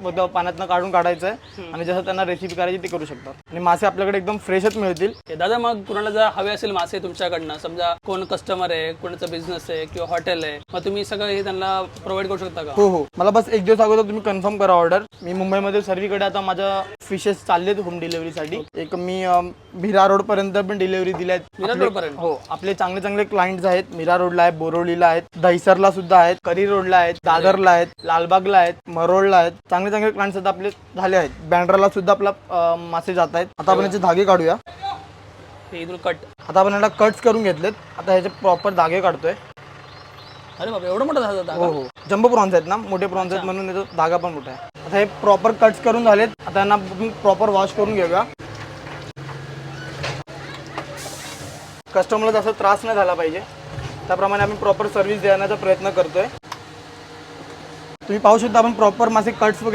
पाण्यातनं काढायचं आहे आणि जसं त्यांना रेसिपी करायची ते करू शकतात. आणि मासे आपल्याकडे एकदम फ्रेशच मिळतील. दादा मग कुणाला जर हवे असेल मासे तुमच्याकडनं, समजा कोण कस्टमर आहे, कोणाचा बिझनेस आहे किंवा हॉटेल आहे, मग तुम्ही सगळं हे त्यांना प्रोव्हाइड करू शकता का? हो, मला बस एक दिवस अगोदर तुम्ही कन्फर्म करा ऑर्डर. मी मुंबईमध्ये सर्वीकडे आता माझ्या फिशेस चाललेत होम डिलिव्हरीसाठी. एक मी मीरा रोड पर्यंत पण डिलिव्हरी दिल्या आहेत. मीरा रोड पर्यंत? हो, आपले चांगले क्लायंट्स आहेत. मीरा रोडला आहेत, बोरोलीला आहेत, दहिसरला सुद्धा आहेत, करी रोडला आहेत, दादरला आहेत, लालबागला आहेत, मरोडला आहेत. चांगले क्लायंट्स आता आपले झाले आहेत. बँड्राला सुद्धा आपला मासे जात आहेत. आता आपण याचे धागे काढूया. इथून कट. आता आपण याला कट्स करून घेतलेत. आता ह्याचे प्रॉपर धागे काढतोय. अरे बाबा, एवढं मोठं धागा? हो, जम्बो प्रॉन्स आहेत ना, मोठे प्रॉन्स आहेत म्हणून याचा धागा पण मोठा आहे. आता हे प्रॉपर कट्स करून झालेत. आता यांना प्रॉपर वॉश करून घेऊया. कस्टमरला जास्त त्रास नाही झाला पाहिजे त्याप्रमाणे आम्ही प्रॉपर सर्व्हिस देण्याचा प्रयत्न करतोय. तुम्ही पाहू शकता आपण प्रॉपर मासे कट्स वगैरे